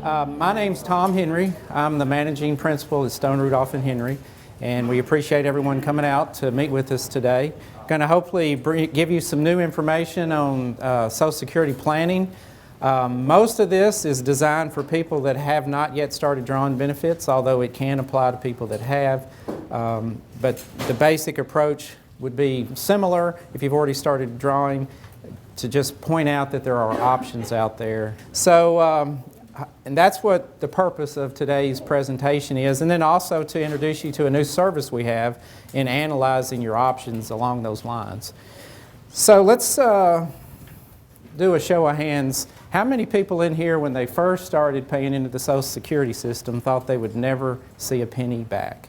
My name's Tom Henry. I'm the managing principal at Stone, Rudolph and Henry, and we appreciate everyone coming out to meet with us today. Going to hopefully give you some new information on Social Security planning. Most of this is designed for people that have not yet started drawing benefits, although it can apply to people that have. But the basic approach would be similar if you've already started drawing, to just point out that there are options out there. So, and that's what the purpose of today's presentation is, and then also to introduce you to a new service we have in analyzing your options along those lines. So let's do a show of hands. How many people in here, when they first started paying into the Social Security system, thought they would never see a penny back?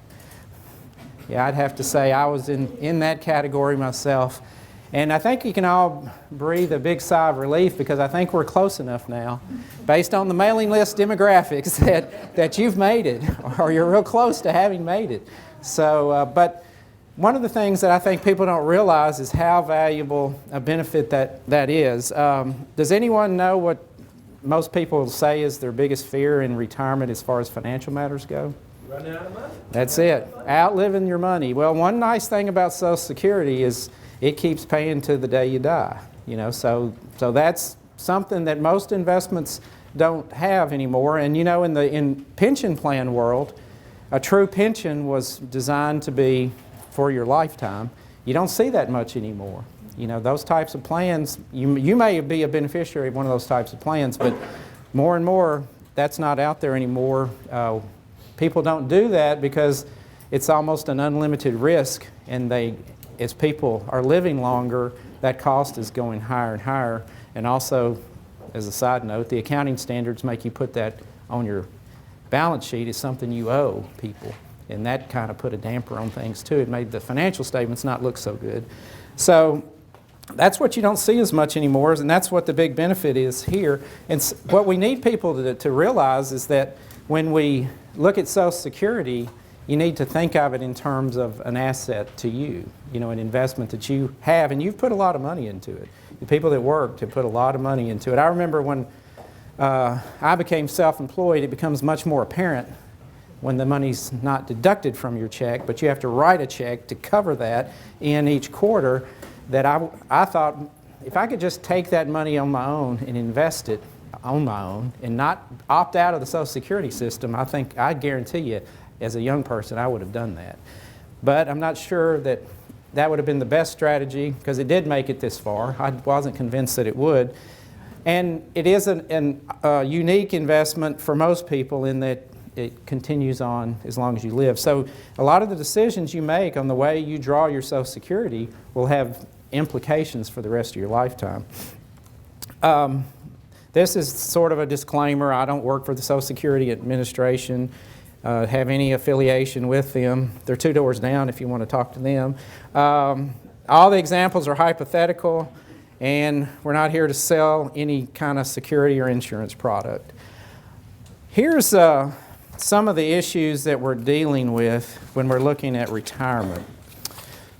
Yeah, I'd have to say I was in that category myself. And I think you can all breathe a big sigh of relief, because I think we're close enough now, based on the mailing list demographics, that you've made it, or you're real close to having made it. So, but one of the things that I think people don't realize is how valuable a benefit that is. Does anyone know what most people say is their biggest fear in retirement as far as financial matters go? Running out of money. That's it. Outliving your money. Well, one nice thing about Social Security is it keeps paying to the day you die. You know, so that's something that most investments don't have anymore. And you know, in pension plan world, a true pension was designed to be for your lifetime. You don't see that much anymore. You know, those types of plans, you may be a beneficiary of one of those types of plans, but more and more that's not out there anymore. People don't do that because it's almost an unlimited risk, and as people are living longer, that cost is going higher and higher. And also, as a side note, the accounting standards make you put that on your balance sheet as something you owe people. And that kind of put a damper on things too. It made the financial statements not look so good. So that's what you don't see as much anymore, and that's what the big benefit is here. And what we need people to realize is that when we look at Social Security, you need to think of it in terms of an asset to you, you know, an investment that you have, and you've put a lot of money into it. The people that worked have put a lot of money into it. I remember when I became self-employed, it becomes much more apparent when the money's not deducted from your check, but you have to write a check to cover that in each quarter, that I thought if I could just take that money on my own and invest it on my own and not opt out of the Social Security system, I guarantee you, as a young person, I would have done that. But I'm not sure that would have been the best strategy, because it did make it this far. I wasn't convinced that it would. And it is a unique investment for most people in that it continues on as long as you live. So a lot of the decisions you make on the way you draw your Social Security will have implications for the rest of your lifetime. This is sort of a disclaimer. I don't work for the Social Security Administration, have any affiliation with them. They're 2 doors down if you want to talk to them. All the examples are hypothetical, and we're not here to sell any kind of security or insurance product. Here's some of the issues that we're dealing with when we're looking at retirement.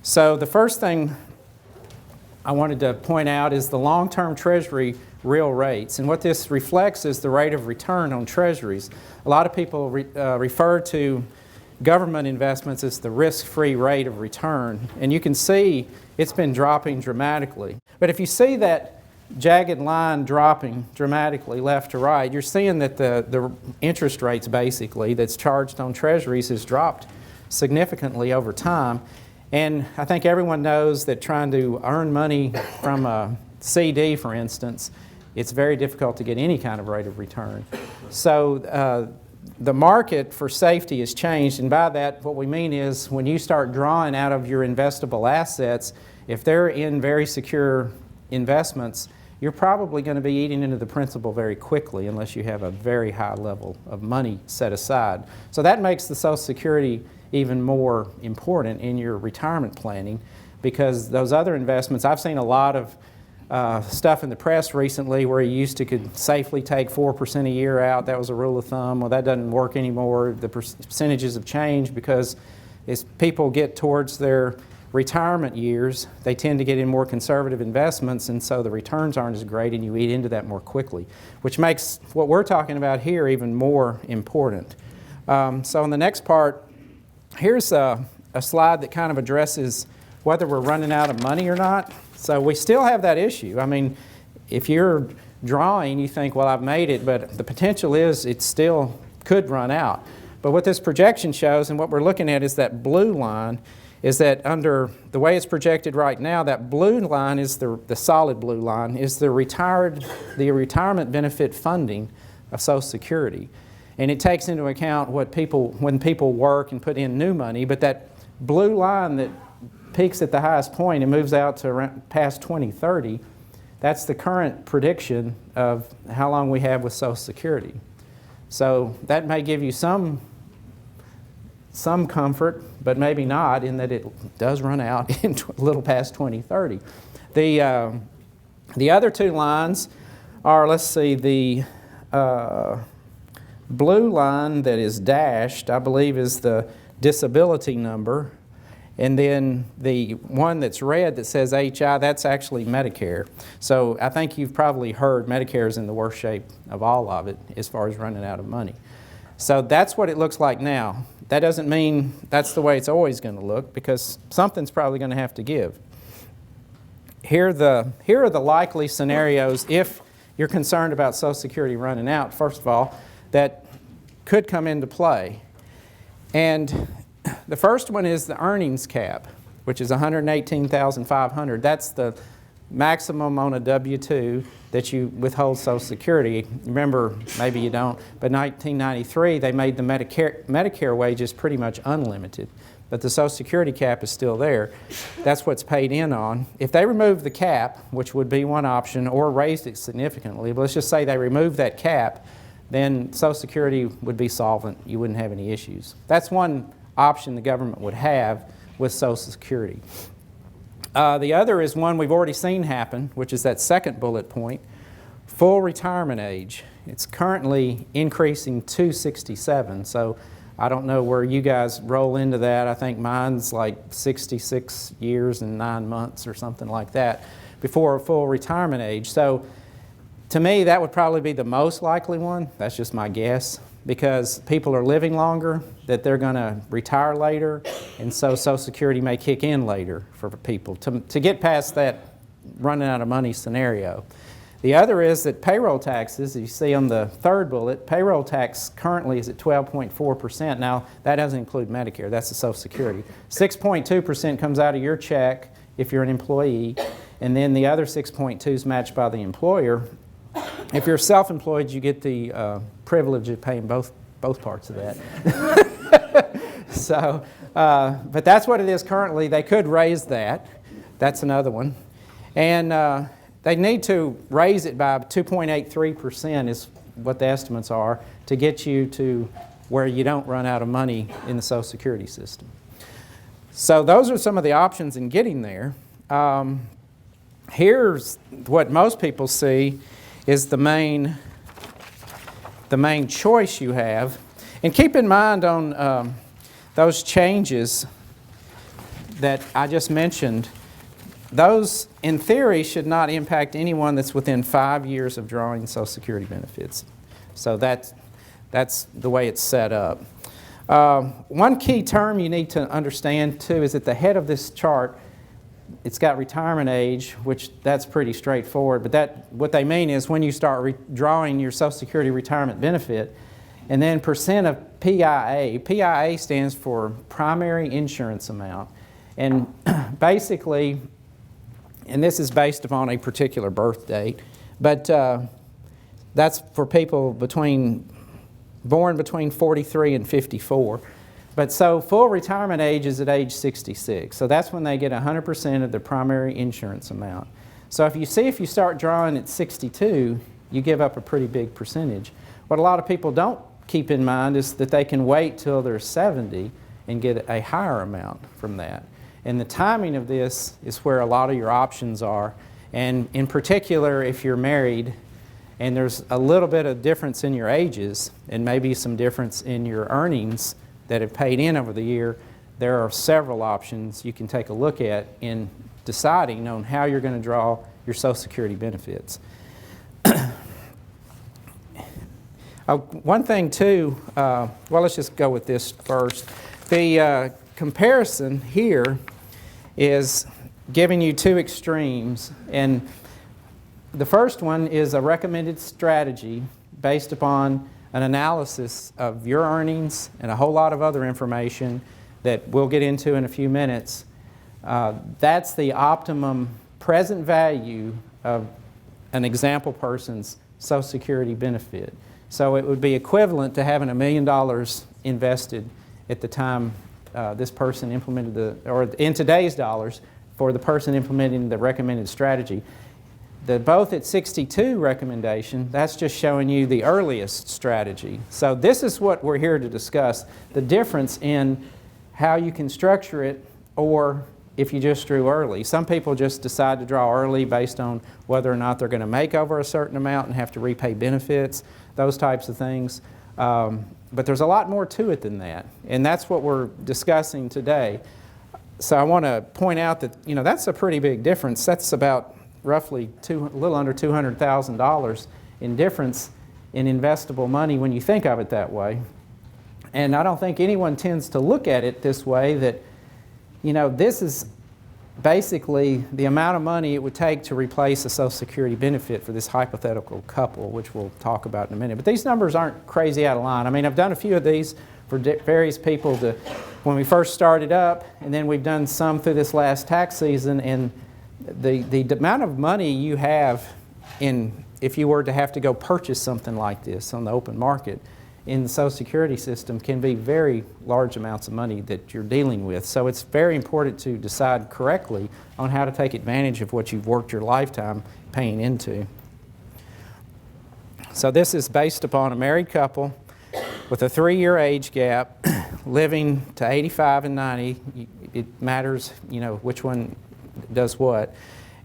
So the first thing I wanted to point out is the long-term Treasury real rates. And what this reflects is the rate of return on treasuries. A lot of people refer to government investments as the risk-free rate of return. And you can see it's been dropping dramatically. But if you see that jagged line dropping dramatically left to right, you're seeing that the interest rates basically that's charged on treasuries has dropped significantly over time. And I think everyone knows that trying to earn money from a CD, for instance, it's very difficult to get any kind of rate of return. So the market for safety has changed, and by that what we mean is when you start drawing out of your investable assets, if they're in very secure investments, you're probably going to be eating into the principal very quickly unless you have a very high level of money set aside. So that makes the Social Security even more important in your retirement planning, because those other investments, I've seen a lot of stuff in the press recently where you could safely take 4% a year out. That was a rule of thumb. Well, that doesn't work anymore. The percentages have changed because as people get towards their retirement years, they tend to get in more conservative investments, and so the returns aren't as great, and you eat into that more quickly, which makes what we're talking about here even more important. So in the next part, here's a slide that kind of addresses whether we're running out of money or not. So we still have that issue. I mean, if you're drawing, you think, well, I've made it, but the potential is it still could run out. But what this projection shows, and what we're looking at is that blue line, is that under the way it's projected right now, that blue line is the solid blue line, is the retirement benefit funding of Social Security. And it takes into account when people work and put in new money, but that blue line that peaks at the highest point and moves out to around past 2030, that's the current prediction of how long we have with Social Security. So that may give you some comfort, but maybe not, in that it does run out in a little past 2030. The other two lines are, let's see, the blue line that is dashed, I believe, is the disability number. And then the one that's red that says HI, that's actually Medicare. So I think you've probably heard Medicare is in the worst shape of all of it as far as running out of money. So that's what it looks like now. That doesn't mean that's the way it's always going to look, because something's probably going to have to give. Here are the likely scenarios if you're concerned about Social Security running out, first of all, that could come into play. And the first one is the earnings cap, which is $118,500. That's the maximum on a W-2 that you withhold Social Security. Remember, maybe you don't, but 1993 they made the Medicare wages pretty much unlimited, but the Social Security cap is still there. That's what's paid in on. If they remove the cap, which would be one option, or raised it significantly, but let's just say they remove that cap, then Social Security would be solvent. You wouldn't have any issues. That's one option the government would have with Social Security. The other is one we've already seen happen, which is that second bullet point, full retirement age. It's currently increasing to 67, so I don't know where you guys roll into that. I think mine's like 66 years and 9 months or something like that before a full retirement age. So to me, that would probably be the most likely one. That's just my guess, because people are living longer, that they're going to retire later, and so Social Security may kick in later for people to get past that running out of money scenario. The other is that payroll taxes, you see on the third bullet, payroll tax currently is at 12.4%. Now, that doesn't include Medicare, that's the Social Security. 6.2% comes out of your check if you're an employee, and then the other 6.2 is matched by the employer. If you're self-employed, you get the privilege of paying both parts of that. So, but that's what it is currently. They could raise that. That's another one. And they need to raise it by 2.83% is what the estimates are to get you to where you don't run out of money in the Social Security system. So those are some of the options in getting there. Here's what most people see is the main choice you have. And keep in mind on those changes that I just mentioned, those in theory should not impact anyone that's within 5 years of drawing Social Security benefits. So that's the way it's set up. One key term you need to understand too is at the head of this chart, it's got retirement age, which that's pretty straightforward, but what they mean is when you start drawing your Social Security retirement benefit, and then percent of PIA. PIA stands for primary insurance amount. And basically, and this is based upon a particular birth date, but that's for people born between 43 and 54. But so full retirement age is at age 66. So that's when they get 100% of the primary insurance amount. So if you start drawing at 62, you give up a pretty big percentage. What a lot of people don't keep in mind is that they can wait till they're 70 and get a higher amount from that. And the timing of this is where a lot of your options are. And in particular, if you're married and there's a little bit of difference in your ages and maybe some difference in your earnings that have paid in over the year, there are several options you can take a look at in deciding on how you're going to draw your Social Security benefits. One thing too, well, let's just go with this first. The comparison here is giving you two extremes, and the first one is a recommended strategy based upon an analysis of your earnings and a whole lot of other information that we'll get into in a few minutes. That's the optimum present value of an example person's Social Security benefit. So it would be equivalent to having $1 million invested at the time this person implemented or in today's dollars for the person implementing the recommended strategy. Both at 62 recommendation, that's just showing you the earliest strategy. So this is what we're here to discuss, the difference in how you can structure it or if you just drew early. Some people just decide to draw early based on whether or not they're going to make over a certain amount and have to repay benefits, those types of things. But there's a lot more to it than that, and that's what we're discussing today. So I want to point out that, you know, that's a pretty big difference. That's about roughly a little under $200,000 in difference in investable money when you think of it that way. And I don't think anyone tends to look at it this way, that, you know, this is basically the amount of money it would take to replace a Social Security benefit for this hypothetical couple, which we'll talk about in a minute. But these numbers aren't crazy out of line. I mean, I've done a few of these for various people when we first started up, and then we've done some through this last tax season, and the amount of money you have if you were to have to go purchase something like this on the open market in the Social Security system can be very large amounts of money that you're dealing with. So it's very important to decide correctly on how to take advantage of what you've worked your lifetime paying into. So this is based upon a married couple with a 3-year age gap, living to 85 and 90. It matters, you know, which one does what.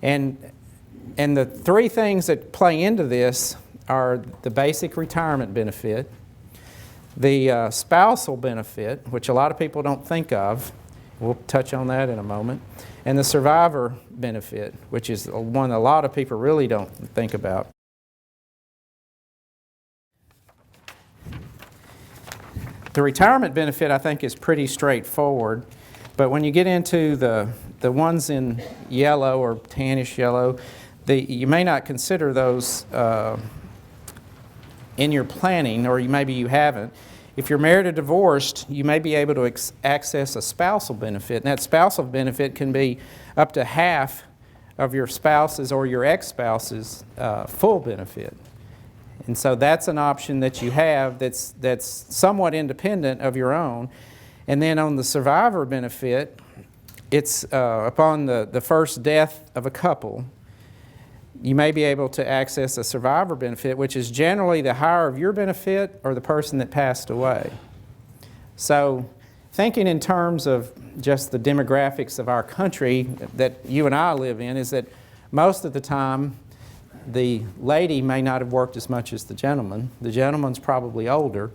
And the three things that play into this are the basic retirement benefit, the spousal benefit, which a lot of people don't think of. We'll touch on that in a moment. And the survivor benefit, which is one a lot of people really don't think about. The retirement benefit, I think, is pretty straightforward. But when you get into the ones in yellow or tannish yellow, you may not consider those in your planning, or maybe you haven't. If you're married or divorced, you may be able to access a spousal benefit. And that spousal benefit can be up to half of your spouse's or your ex-spouse's full benefit. And so that's an option that you have that's somewhat independent of your own. And then on the survivor benefit, it's upon the first death of a couple, you may be able to access a survivor benefit, which is generally the higher of your benefit or the person that passed away. So thinking in terms of just the demographics of our country that you and I live in, is that most of the time the lady may not have worked as much as the gentleman. The gentleman's probably older,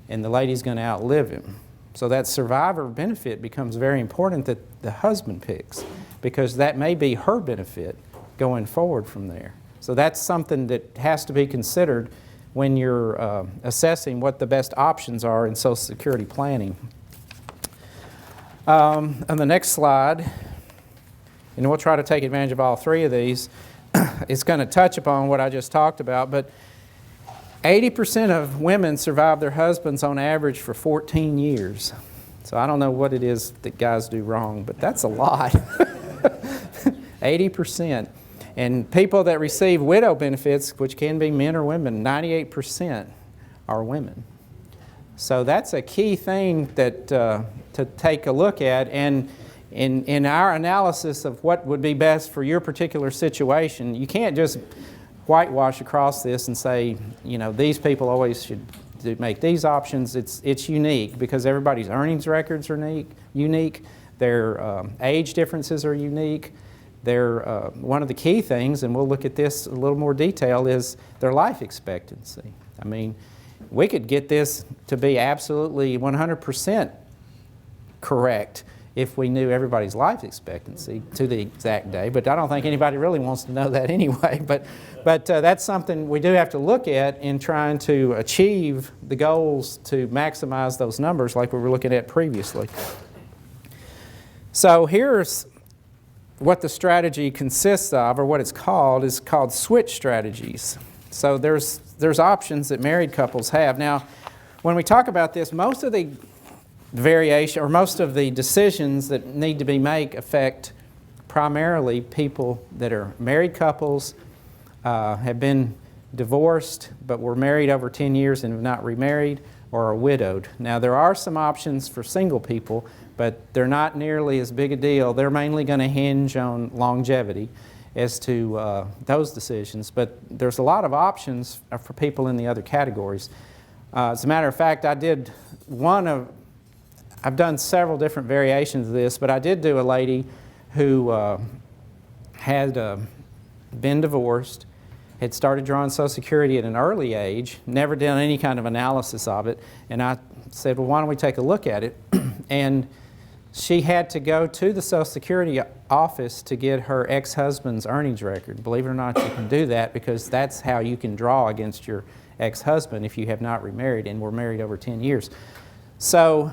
and the lady's going to outlive him. So that survivor benefit becomes very important that the husband picks, because that may be her benefit going forward from there. So that's something that has to be considered when you're assessing what the best options are in Social Security planning. On the next slide, and we'll try to take advantage of all three of these, it's going to touch upon what I just talked about, but 80% of women survive their husbands on average for 14 years. So I don't know what it is that guys do wrong, but that's a lot. 80%. And people that receive widow benefits, which can be men or women, 98% are women. So that's a key thing that to take a look at. And in our analysis of what would be best for your particular situation, you can't just whitewash across this and say, you know, these people always should make these options. It's unique because everybody's earnings records are unique. Their age differences are unique. One of the key things, and we'll look at this in a little more detail, is their life expectancy. I mean, we could get this to be absolutely 100% correct if we knew everybody's life expectancy to the exact day, but I don't think anybody really wants to know that anyway. But that's something we do have to look at in trying to achieve the goals to maximize those numbers like we were looking at previously. So here's what the strategy consists of, or what it's called, is called switch strategies. So there's options that married couples have. Now, when we talk about this, most of the variation, or most of the decisions that need to be made affect primarily people that are married couples, have been divorced but were married over 10 years and have not remarried, or are widowed. Now, there are some options for single people, but they're not nearly as big a deal. They're mainly going to hinge on longevity as to those decisions, but there's a lot of options for people in the other categories. As a matter of fact, I've done several different variations of this, but I did do a lady who had been divorced, had started drawing Social Security at an early age, never done any kind of analysis of it, and I said, well, why don't we take a look at it? And she had to go to the Social Security office to get her ex-husband's earnings record. Believe it or not, you can do that because that's how you can draw against your ex-husband if you have not remarried and were married over 10 years. So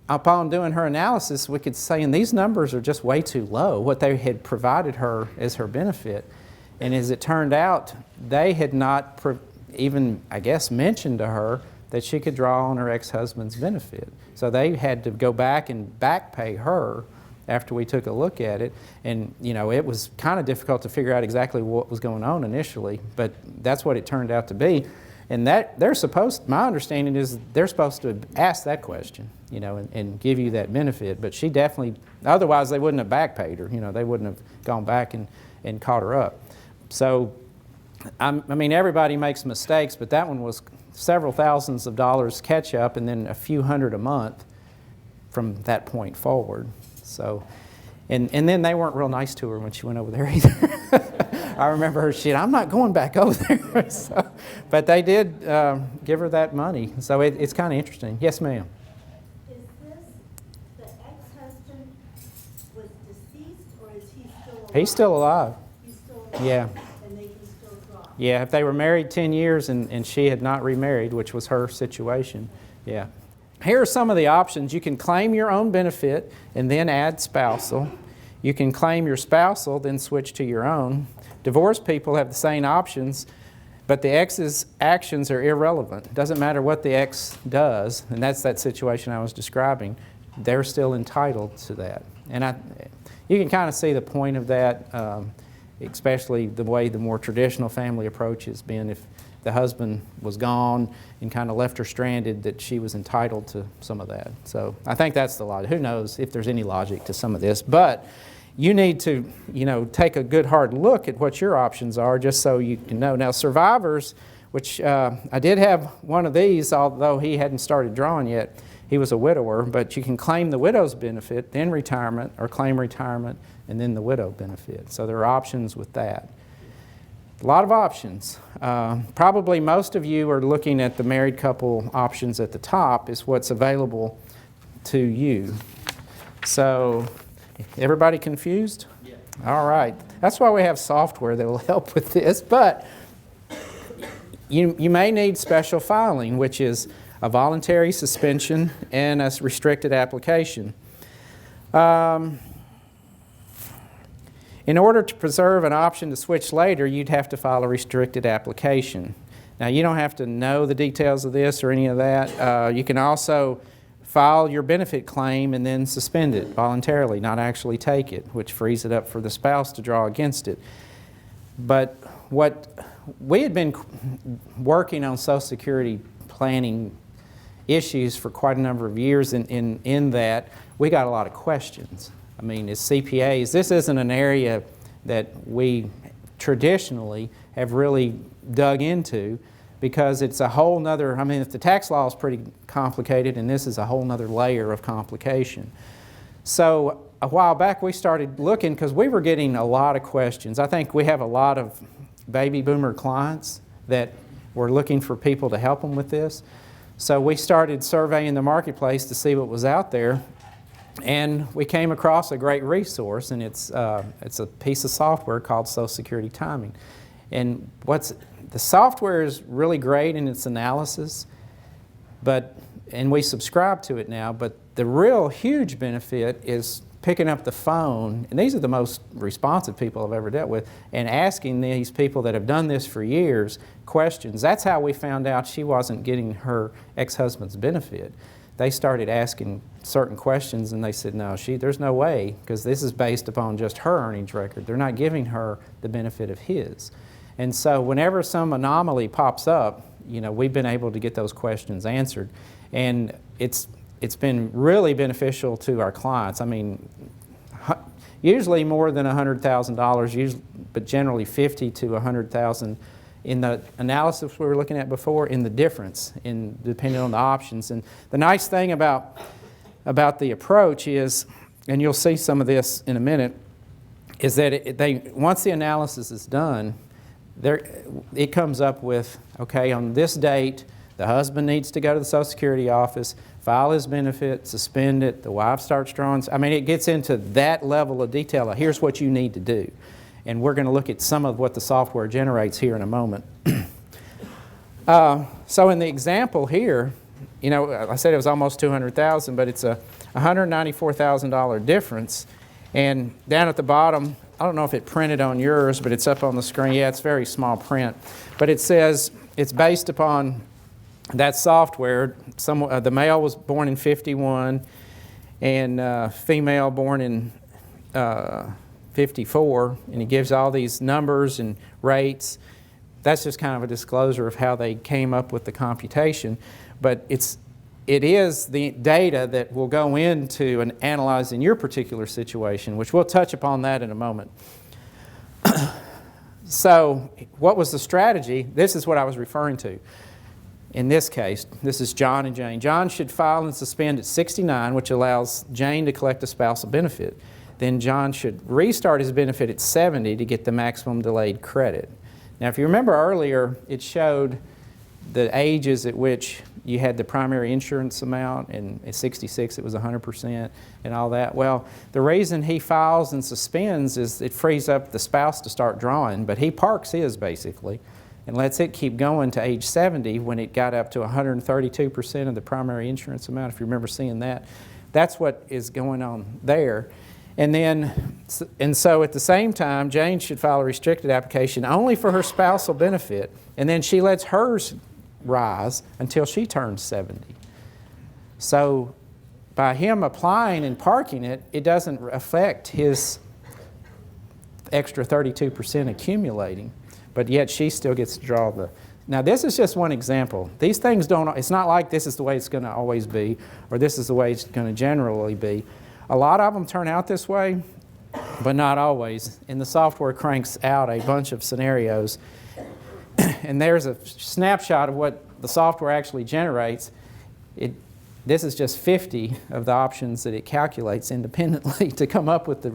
upon doing her analysis, we could say, and these numbers are just way too low, what they had provided her as her benefit. And as it turned out, they had not even, I guess, mentioned to her that she could draw on her ex-husband's benefit. So they had to go back and back pay her after we took a look at it. And, you know, it was kind of difficult to figure out exactly what was going on initially, but that's what it turned out to be. And that my understanding is they're supposed to ask that question, you know, and give you that benefit. But she definitely, otherwise they wouldn't have back paid her, you know, they wouldn't have gone back and caught her up. So, I mean, everybody makes mistakes, but that one was several thousands of dollars catch up and then a few hundred a month from that point forward. So, and then they weren't real nice to her when she went over there either. I remember her saying, I'm not going back over there. So, but they did give her that money. So it's kind of interesting. Yes, ma'am. Is this the ex-husband was deceased, or is he still alive? He's still alive. He's still alive. Yeah. And they can still draw. Yeah, if they were married 10 years and she had not remarried, which was her situation, yeah. Here are some of the options. You can claim your own benefit and then add spousal. You can claim your spousal, then switch to your own. Divorced people have the same options, but the ex's actions are irrelevant. It doesn't matter what the ex does, and that's that situation I was describing. They're still entitled to that. And you can kind of see the point of that, especially the way the more traditional family approach has been. If the husband was gone and kind of left her stranded, that she was entitled to some of that. So I think that's the logic. Who knows if there's any logic to some of this, but you need to, you know, take a good hard look at what your options are just so you can know. Now, survivors, which I did have one of these, although he hadn't started drawing yet. He was a widower, but you can claim the widow's benefit, then retirement, or claim retirement, and then the widow benefit. So there are options with that. A lot of options. Probably most of you are looking at the married couple options at the top is what's available to you. So, everybody confused? Yeah. All right. That's why we have software that will help with this, but you may need special filing, which is a voluntary suspension and a restricted application. In order to preserve an option to switch later, you'd have to file a restricted application. Now, you don't have to know the details of this or any of that. You can also file your benefit claim and then suspend it voluntarily, not actually take it, which frees it up for the spouse to draw against it. But what we had been working on Social Security planning issues for quite a number of years in that we got a lot of questions. I mean, as CPAs, this isn't an area that we traditionally have really dug into because it's a whole nother, I mean, if the tax law is pretty complicated and this is a whole nother layer of complication. So a while back we started looking because we were getting a lot of questions. I think we have a lot of baby boomer clients that were looking for people to help them with this. So we started surveying the marketplace to see what was out there. And we came across a great resource, and it's a piece of software called Social Security Timing. And the software is really great in its analysis, and we subscribe to it now, but the real huge benefit is picking up the phone, and these are the most responsive people I've ever dealt with, and asking these people that have done this for years questions. That's how we found out she wasn't getting her ex-husband's benefit. They started asking certain questions, and they said, no, there's no way, because this is based upon just her earnings record. They're not giving her the benefit of his. And so whenever some anomaly pops up, we've been able to get those questions answered. And it's been really beneficial to our clients. I mean, usually more than $100,000, but generally $50,000 to $100,000 in the analysis we were looking at before, in the difference, depending on the options. And the nice thing about the approach is, and you'll see some of this in a minute, is that once the analysis is done, it comes up with, okay, on this date, the husband needs to go to the Social Security office, file his benefit, suspend it, the wife starts drawing. I mean, it gets into that level of detail. Here's what you need to do. And we're going to look at some of what the software generates here in a moment. So in the example here, I said it was almost $200,000, but it's a $194,000 difference. And down at the bottom, I don't know if it printed on yours, but it's up on the screen. Yeah, it's very small print. But it says it's based upon that software. The male was born in 51 and female born in 54, and he gives all these numbers and rates. That's just kind of a disclosure of how they came up with the computation. But it is the data that will go into and analyzing your particular situation, which we'll touch upon that in a moment. So what was the strategy? This is what I was referring to. In this case, this is John and Jane. John should file and suspend at 69, which allows Jane to collect a spousal benefit. Then John should restart his benefit at 70 to get the maximum delayed credit. Now, if you remember earlier, it showed the ages at which you had the primary insurance amount, and at 66 it was 100% and all that. Well, the reason he files and suspends is it frees up the spouse to start drawing, but he parks his basically and lets it keep going to age 70 when it got up to 132% of the primary insurance amount, if you remember seeing that. That's what is going on there. And so at the same time, Jane should file a restricted application only for her spousal benefit, and then she lets hers rise until she turns 70. So by him applying and parking it, it doesn't affect his extra 32% accumulating, but yet she still gets to draw the... Now this is just one example. These things it's not like this is the way it's going to always be, or this is the way it's going to generally be. A lot of them turn out this way, but not always. And the software cranks out a bunch of scenarios. And there's a snapshot of what the software actually generates. This is just 50 of the options that it calculates independently to come up with the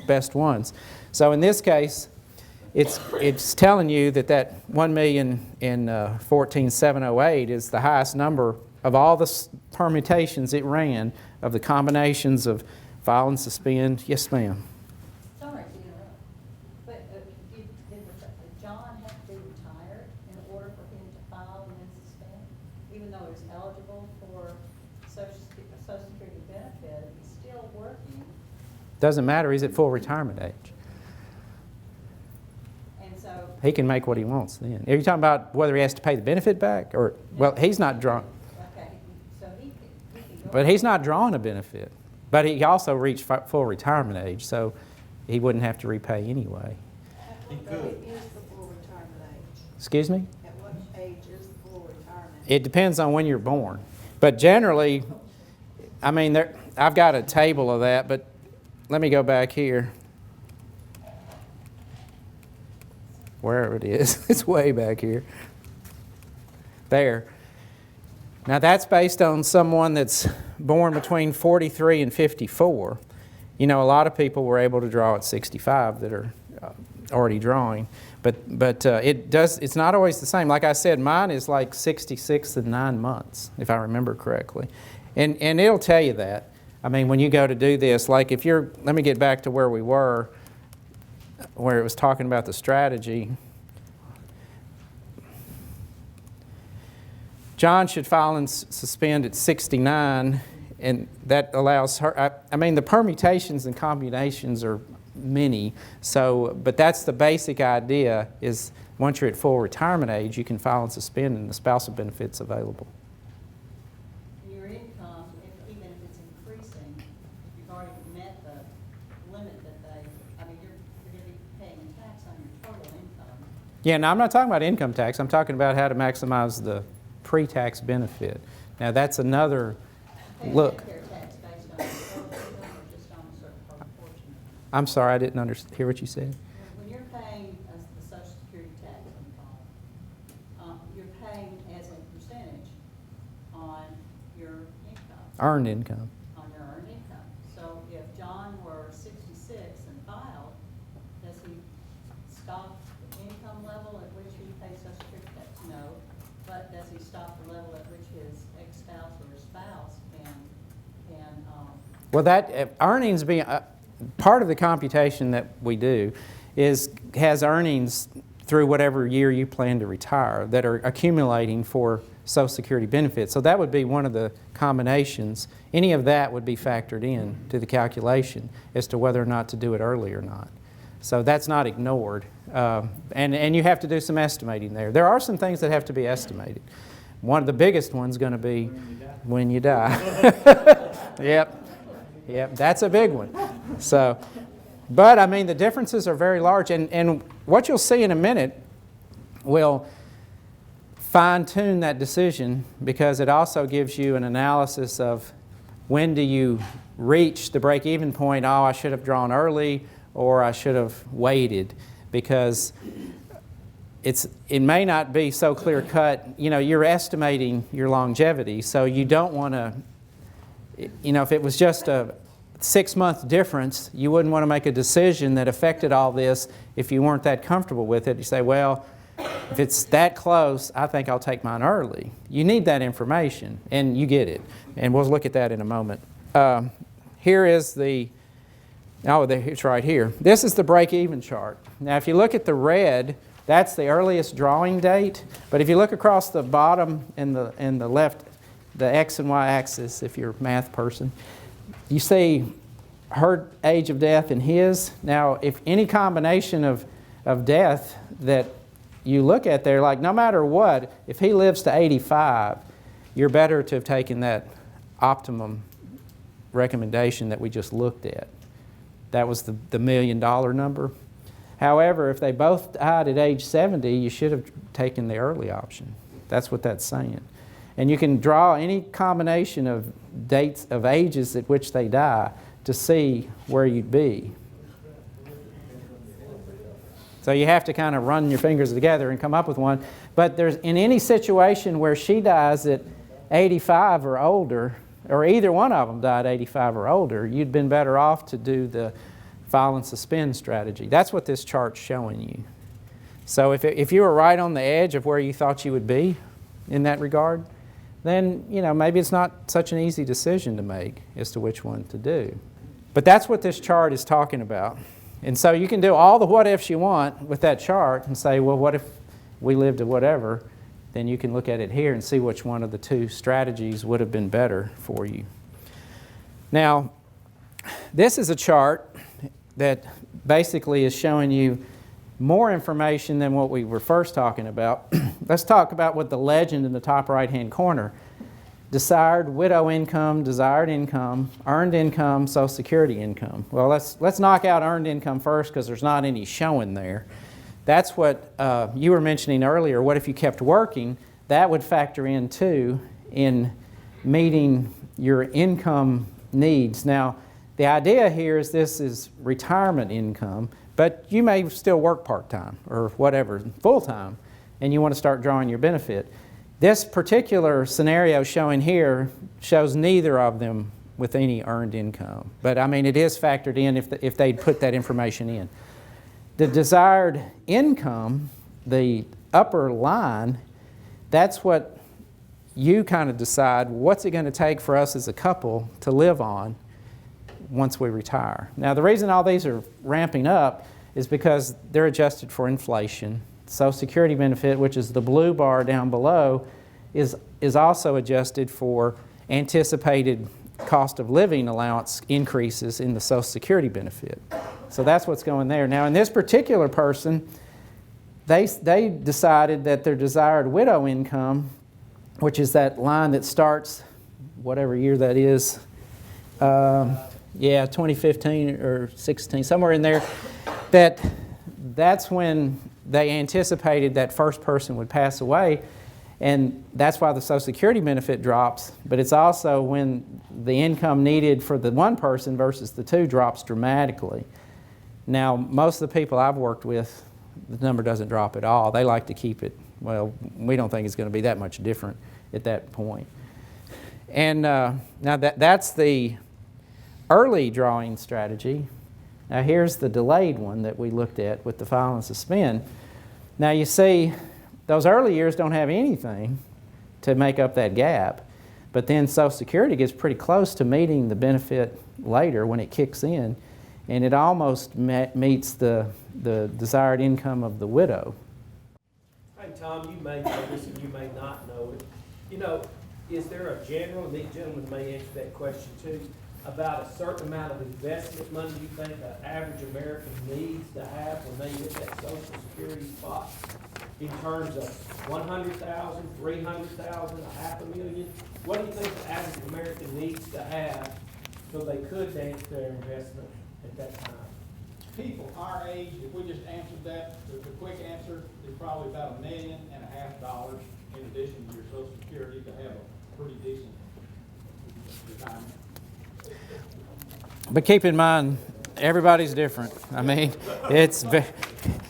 best ones. So in this case, it's telling you that 1,014,708 is the highest number of all the permutations it ran of the combinations of file and suspend. Yes, ma'am. Sorry to interrupt, but did John have to be retired in order for him to file and then suspend? Even though he's eligible for Social Security benefit, he's still working. Doesn't matter. He's at full retirement age. And so He can make what he wants then. Are you talking about whether he has to pay the benefit back? Or, well, he's not drawing. okay, so he can go. But he's not drawing a benefit. But he also reached full retirement age, so he wouldn't have to repay anyway. He could. What is the full retirement age? Excuse me? At what age is the full retirement? It depends on when you're born. But generally, I mean, I've got a table of that, but let me go back here. Wherever it is. It's way back here. There. Now that's based on someone that's born between 43 and 54. You know, a lot of people were able to draw at 65 that are already drawing. But it's not always the same. Like I said, mine is like 66 and 9 months, if I remember correctly. And it'll tell you that. I mean, when you go to do this, like if you're, let me get back to where we were, where it was talking about the strategy. John should file and suspend at 69, and that allows her, I mean, the permutations and combinations are many, so, but that's the basic idea is once you're at full retirement age, you can file and suspend and the spousal benefit's available. Your income, even if it's increasing, if you've already met the limit that they, I mean, you're going to be paying tax on your total income. Yeah, now I'm not talking about income tax. I'm talking about how to maximize the pre-tax benefit. Now that's another look. Pay tax based on your total income or just on a certain proportion? I'm sorry, I didn't hear what you said. When you're paying the Social Security tax on you're paying as a percentage on your income. Earned income. On your earned income. So if John were 66 and filed, does he stop the income level at which he pays Social Security tax? No. But does he stop the level at which his ex-spouse or his spouse can Well, that earnings being part of the computation that we do has earnings through whatever year you plan to retire that are accumulating for Social Security benefits. So that would be one of the combinations. Any of that would be factored in to the calculation as to whether or not to do it early or not. So that's not ignored. And you have to do some estimating there. There are some things that have to be estimated. One of the biggest ones is going to be when you die. Yep, that's a big one. So, but I mean, the differences are very large. And what you'll see in a minute will fine-tune that decision because it also gives you an analysis of when do you reach the break-even point, oh, I should have drawn early or I should have waited, because it may not be so clear-cut. You know, you're estimating your longevity, so you don't want to, you know, if it was just a 6-month difference, you wouldn't want to make a decision that affected all this if you weren't that comfortable with it. You say, well, if it's that close, I think I'll take mine early. You need that information, and you get it. And we'll look at that in a moment. Here is it's right here. This is the break-even chart. Now, if you look at the red, that's the earliest drawing date. But if you look across the bottom and the left, the X and Y axis, if you're a math person, you see her age of death and his. Now, if any combination of death that you look at there, like no matter what, if he lives to 85, you're better to have taken that optimum recommendation that we just looked at. That was the $1 million number. However, if they both died at age 70, you should have taken the early option. That's what that's saying. And you can draw any combination of dates of ages at which they die to see where you'd be. So you have to kind of run your fingers together and come up with one. But there's in any situation where she dies at 85 or older, or either one of them died 85 or older, you'd been better off to do the file and suspend strategy. That's what this chart's showing you. So if you were right on the edge of where you thought you would be in that regard, then maybe it's not such an easy decision to make as to which one to do. But that's what this chart is talking about. And so you can do all the what ifs you want with that chart and say, well, what if we lived to whatever? Then you can look at it here and see which one of the two strategies would have been better for you. Now, this is a chart that basically is showing you more information than what we were first talking about. Let's talk about what the legend in the top right-hand corner. Desired widow income, desired income, earned income, Social Security income. Well, let's knock out earned income first because there's not any showing there. That's what you were mentioning earlier. What if you kept working? That would factor in too in meeting your income needs. Now, the idea here is this is retirement income, but you may still work part-time or whatever, full-time, and you want to start drawing your benefit. This particular scenario showing here shows neither of them with any earned income. But I mean, it is factored in if they'd put that information in. The desired income, the upper line, that's what you kind of decide, what's it going to take for us as a couple to live on once we retire. Now, the reason all these are ramping up is because they're adjusted for inflation. Social Security benefit, which is the blue bar down below, is also adjusted for anticipated cost of living allowance increases in the Social Security benefit. So that's what's going there. Now, in this particular person, they decided that their desired widow income, which is that line that starts, whatever year that is, 2015 or 16, somewhere in there, that's when they anticipated that first person would pass away, and that's why the Social Security benefit drops, but it's also when the income needed for the one person versus the two drops dramatically. Now, most of the people I've worked with, the number doesn't drop at all. They like to keep it, well, we don't think it's going to be that much different at that point. And now that's the early drawing strategy. Now here's the delayed one that we looked at with the file and suspend. Now you see, those early years don't have anything to make up that gap, but then Social Security gets pretty close to meeting the benefit later when it kicks in, and it almost meets the desired income of the widow. Hey, Tom, you may know this and you may not know it. You know, is there a general, and these gentlemen may answer that question too, about a certain amount of investment money you think an average American needs to have when they hit that Social Security spot? In terms of 100,000, 300,000, $500,000? What do you think the average American needs to have so they could dance their investment at that time? People our age, if we just answered that, the quick answer is probably about $1.5 million in addition to your Social Security to have a pretty decent retirement. But keep in mind, everybody's different. I mean,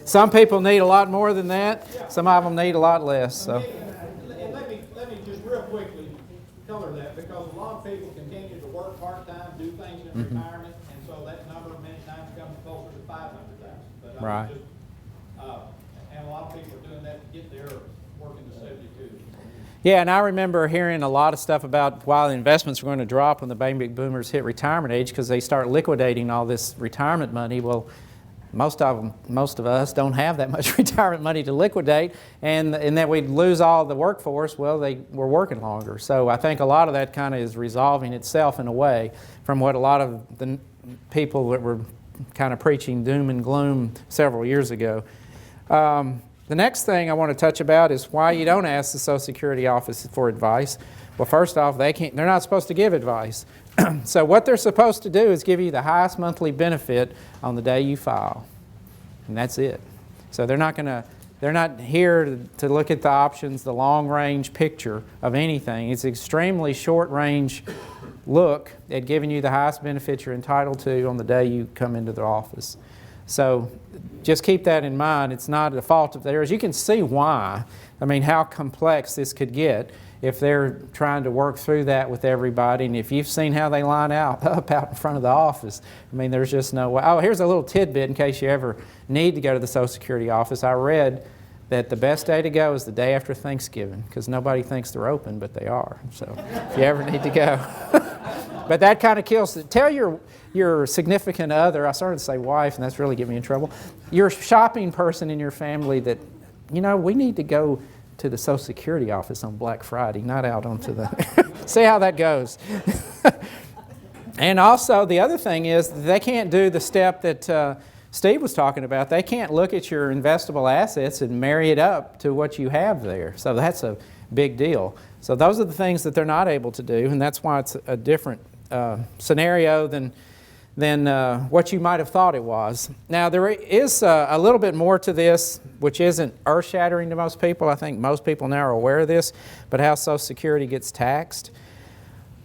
some people need a lot more than that. Some of them need a lot less. So. And let me just real quickly color that, because a lot of people continue to work part-time, do things in retirement, and so that number many times comes closer to 500,000. But right. And a lot of people are doing that to get there, working to 72. Yeah, and I remember hearing a lot of stuff about why the investments were going to drop when the baby boomers hit retirement age, because they start liquidating all this retirement money. Well, most of us don't have that much retirement money to liquidate, and that we'd lose all the workforce. Well, they were working longer. So I think a lot of that kind of is resolving itself in a way from what a lot of the people that were kind of preaching doom and gloom several years ago. The next thing I want to touch about is why you don't ask the Social Security office for advice. Well, first off, they're not supposed to give advice. So what they're supposed to do is give you the highest monthly benefit on the day you file, and that's it. So they're not here to look at the options, the long-range picture of anything. It's an extremely short-range look at giving you the highest benefit you're entitled to on the day you come into the office. So just keep that in mind. It's not a fault of theirs. You can see why. I mean, how complex this could get if they're trying to work through that with everybody. And if you've seen how they line up out in front of the office, I mean, there's just no way. Oh, here's a little tidbit in case you ever need to go to the Social Security office. I read that the best day to go is the day after Thanksgiving, because nobody thinks they're open, but they are. So if you ever need to go. But that kind of kills it. Tell your significant other, I started to say wife, and that's really getting me in trouble, your shopping person in your family that, you know, we need to go to the Social Security office on Black Friday, not out onto the... See how that goes. And also, the other thing is, they can't do the step that Steve was talking about. They can't look at your investable assets and marry it up to what you have there. So that's a big deal. So those are the things that they're not able to do, and that's why it's a different scenario than what you might have thought it was. Now, there is a little bit more to this, which isn't earth-shattering to most people. I think most people now are aware of this, but how Social Security gets taxed.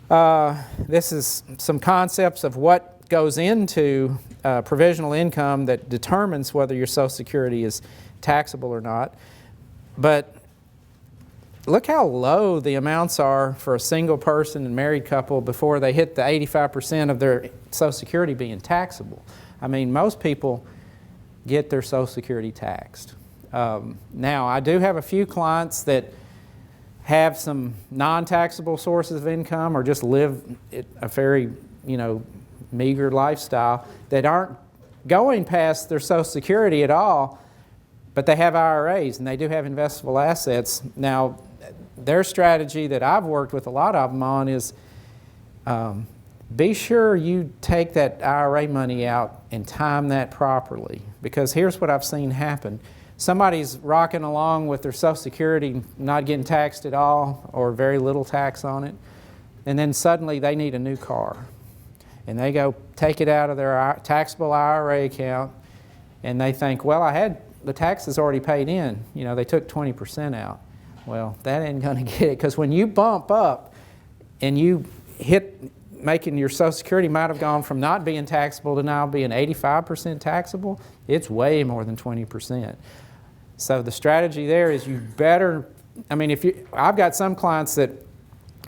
This is some concepts of what goes into provisional income that determines whether your Social Security is taxable or not. But look how low the amounts are for a single person and married couple before they hit the 85% of their Social Security being taxable. I mean, most people get their Social Security taxed. Now, I do have a few clients that have some non-taxable sources of income or just live a very, meager lifestyle that aren't going past their Social Security at all, but they have IRAs and they do have investable assets. Now, their strategy that I've worked with a lot of them on is be sure you take that IRA money out and time that properly, because here's what I've seen happen. Somebody's rocking along with their Social Security, not getting taxed at all or very little tax on it, and then suddenly they need a new car. And they go take it out of their taxable IRA account, and they think, well, I had the taxes already paid in. You know, they took 20% out. Well, that ain't going to get it, because when you bump up and you hit making your Social Security might have gone from not being taxable to now being 85% taxable, it's way more than 20%. So the strategy there is you better, I mean, I've got some clients that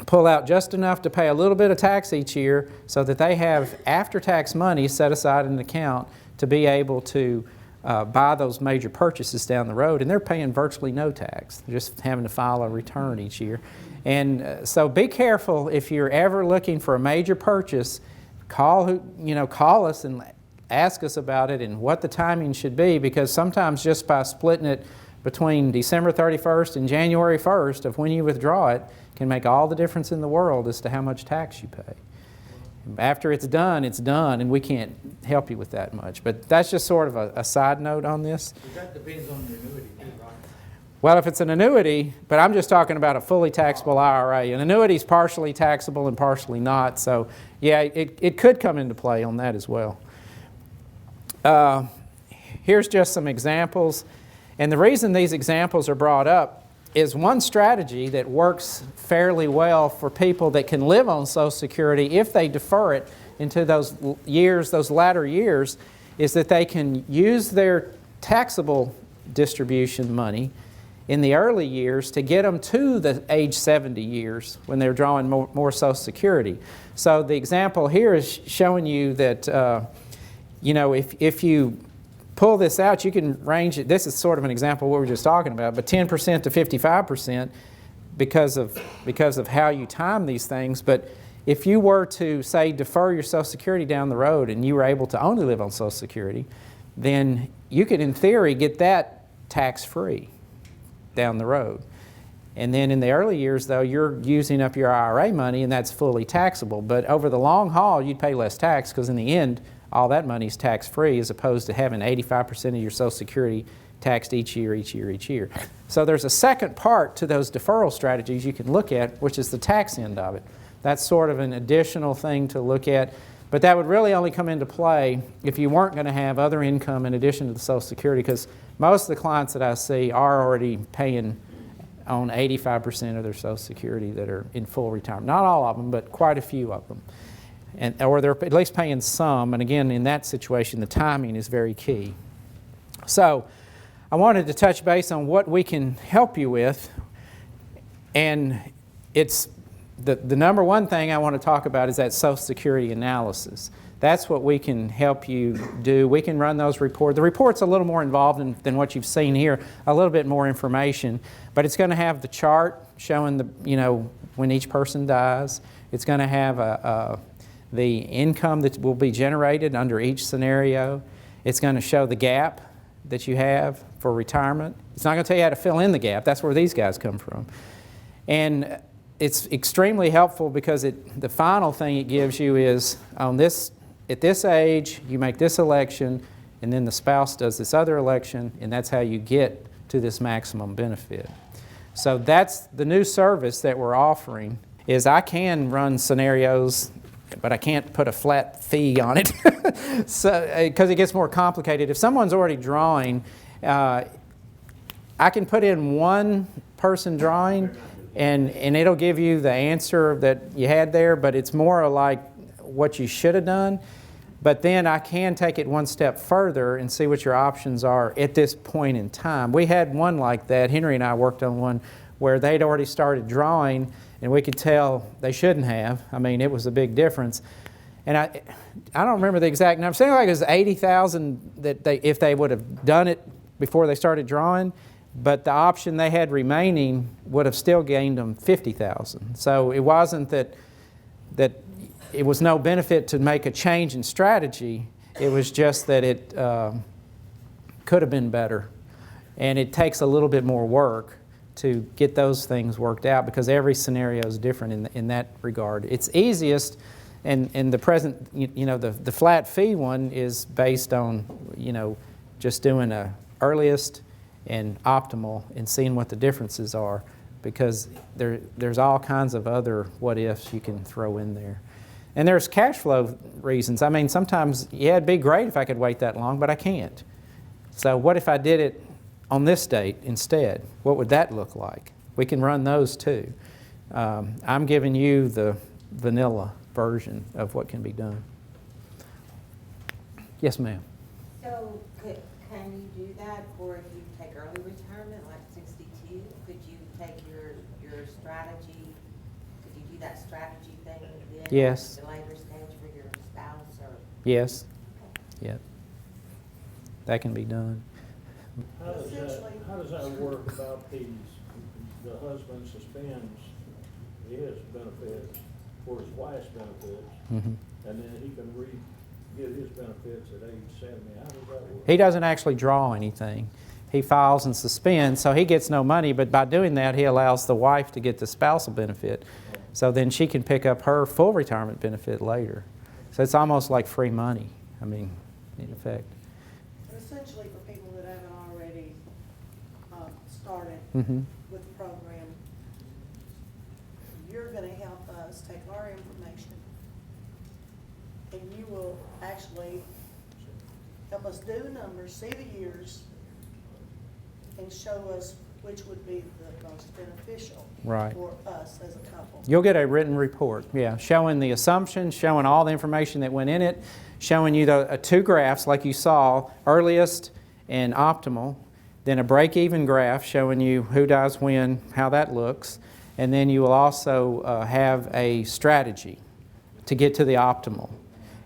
pull out just enough to pay a little bit of tax each year so that they have after-tax money set aside in an account to be able to buy those major purchases down the road, and they're paying virtually no tax. They're just having to file a return each year. And so be careful if you're ever looking for a major purchase. Call us and ask us about it and what the timing should be, because sometimes just by splitting it between December 31st and January 1st of when you withdraw it can make all the difference in the world as to how much tax you pay. After it's done, and we can't help you with that much. But that's just sort of a side note on this. But that depends on the annuity too, right? Well, if it's an annuity, but I'm just talking about a fully taxable IRA. An annuity is partially taxable and partially not. So, yeah, it could come into play on that as well. Here's just some examples. And the reason these examples are brought up is one strategy that works fairly well for people that can live on Social Security if they defer it into those years, those latter years, is that they can use their taxable distribution money in the early years to get them to the age 70 years when they're drawing more Social Security. So the example here is showing you that, if you pull this out, you can range it. This is sort of an example of what we were just talking about, but 10% to 55% because of how you time these things. But if you were to, say, defer your Social Security down the road and you were able to only live on Social Security, then you could, in theory, get that tax-free down the road. And then in the early years, though, you're using up your IRA money, and that's fully taxable. But over the long haul, you'd pay less tax, because in the end, all that money is tax-free, as opposed to having 85% of your Social Security taxed each year. So there's a second part to those deferral strategies you can look at, which is the tax end of it. That's sort of an additional thing to look at, but that would really only come into play if you weren't going to have other income in addition to the Social Security, because most of the clients that I see are already paying on 85% of their Social Security that are in full retirement. Not all of them, but quite a few of them. Or they're at least paying some, and again, in that situation, the timing is very key. So I wanted to touch base on what we can help you with, and it's the number one thing I want to talk about is that Social Security analysis. That's what we can help you do. We can run those reports. The report's a little more involved than what you've seen here, a little bit more information, but it's going to have the chart showing when each person dies. It's going to have the income that will be generated under each scenario. It's going to show the gap that you have for retirement. It's not going to tell you how to fill in the gap. That's where these guys come from. And it's extremely helpful because the final thing it gives you is at this age, you make this election, and then the spouse does this other election, and that's how you get to this maximum benefit. So that's the new service that we're offering, is I can run scenarios, but I can't put a flat fee on it because it gets more complicated. If someone's already drawing, I can put in one person drawing, and it'll give you the answer that you had there, but it's more like what you should have done. But then I can take it one step further and see what your options are at this point in time. We had one like that. Henry and I worked on one where they'd already started drawing, and we could tell they shouldn't have. I mean, it was a big difference. And I don't remember the exact number. Something like it was $80,000 that if they would have done it before they started drawing, but the option they had remaining would have still gained them $50,000. So it wasn't that that it was no benefit to make a change in strategy. It was just that it could have been better. And it takes a little bit more work to get those things worked out because every scenario is different in that regard. It's easiest, and the present, the flat fee one is based on, just doing a earliest and optimal and seeing what the differences are, because there's all kinds of other what ifs you can throw in there. And there's cash flow reasons. I mean, sometimes, yeah, it'd be great if I could wait that long, but I can't. So what if I did it on this date instead? What would that look like? We can run those too. I'm giving you the vanilla version of what can be done. Yes, ma'am. So can you do that for if you take early retirement, like 62? Could you take your strategy, could you do that strategy thing then? Yes. At the later stage for your spouse or? Yes. Yep. That can be done. How does that work about the husband suspends his benefits for his wife's benefits, Mm-hmm. and then he can get his benefits at age 70? How does that work? He doesn't actually draw anything. He files and suspends, so he gets no money, but by doing that, he allows the wife to get the spousal benefit. So then she can pick up her full retirement benefit later. So it's almost like free money, I mean, in effect. Essentially, for people that haven't already started Mm-hmm. with the program, you're going to help us take our information, and you will actually help us do the numbers, see the years, and show us which would be the most beneficial Right. for us as a couple. You'll get a written report, yeah, showing the assumptions, showing all the information that went in it, showing you the two graphs like you saw, earliest and optimal, then a break-even graph showing you who does when, how that looks, and then you will also have a strategy to get to the optimal,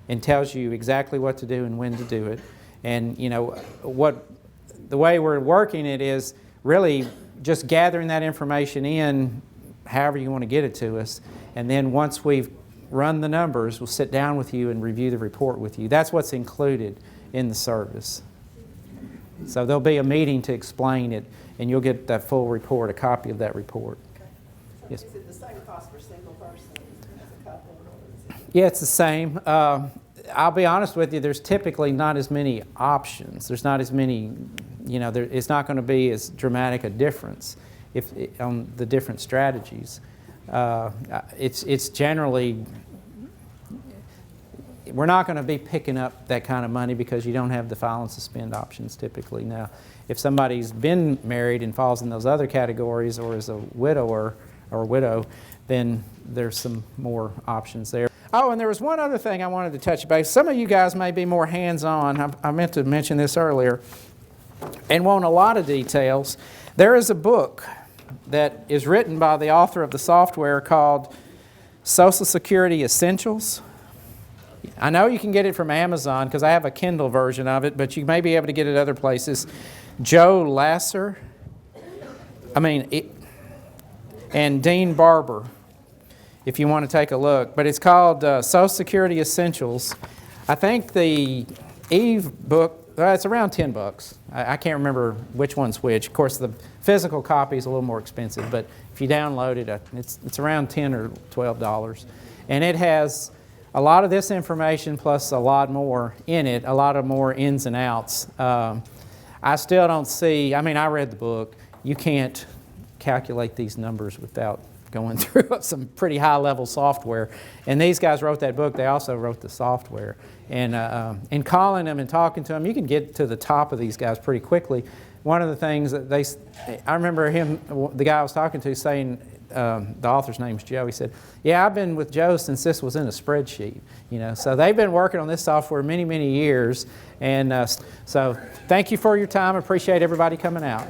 and tells you exactly what to do and when to do it. And the way we're working it is really just gathering that information in however you want to get it to us, and then once we've run the numbers, we'll sit down with you and review the report with you. That's what's included in the service. So there'll be a meeting to explain it, and you'll get that full report, a copy of that report. Yes. Is it the same cost for a single person as a couple? Or is it? Yeah, it's the same. I'll be honest with you, there's typically not as many options. There's not as many, it's not going to be as dramatic a difference on the different strategies. It's generally, we're not going to be picking up that kind of money because you don't have the file and suspend options typically. Now, if somebody's been married and falls in those other categories or is a widower or widow, then there's some more options there. Oh, and there was one other thing I wanted to touch base. Some of you guys may be more hands-on. I meant to mention this earlier and want a lot of details. There is a book that is written by the author of the software called Social Security Essentials. I know you can get it from Amazon because I have a Kindle version of it, but you may be able to get it other places. Joe Lasser, and Dean Barber, if you want to take a look. But it's called Social Security Essentials. I think the Eve book, it's around $10. I can't remember which one's which. Of course, the physical copy is a little more expensive, but if you download it, it's around $10 or $12. And it has a lot of this information plus a lot more in it, a lot of more ins and outs. I still don't see, I read the book. You can't calculate these numbers without going through some pretty high-level software. And these guys wrote that book. They also wrote the software. And calling them and talking to them, you can get to the top of these guys pretty quickly. One of the things that I remember the guy I was talking to saying, the author's name's Joe, he said, yeah, I've been with Joe since this was in a spreadsheet. So they've been working on this software many, many years. And so thank you for your time. I appreciate everybody coming out.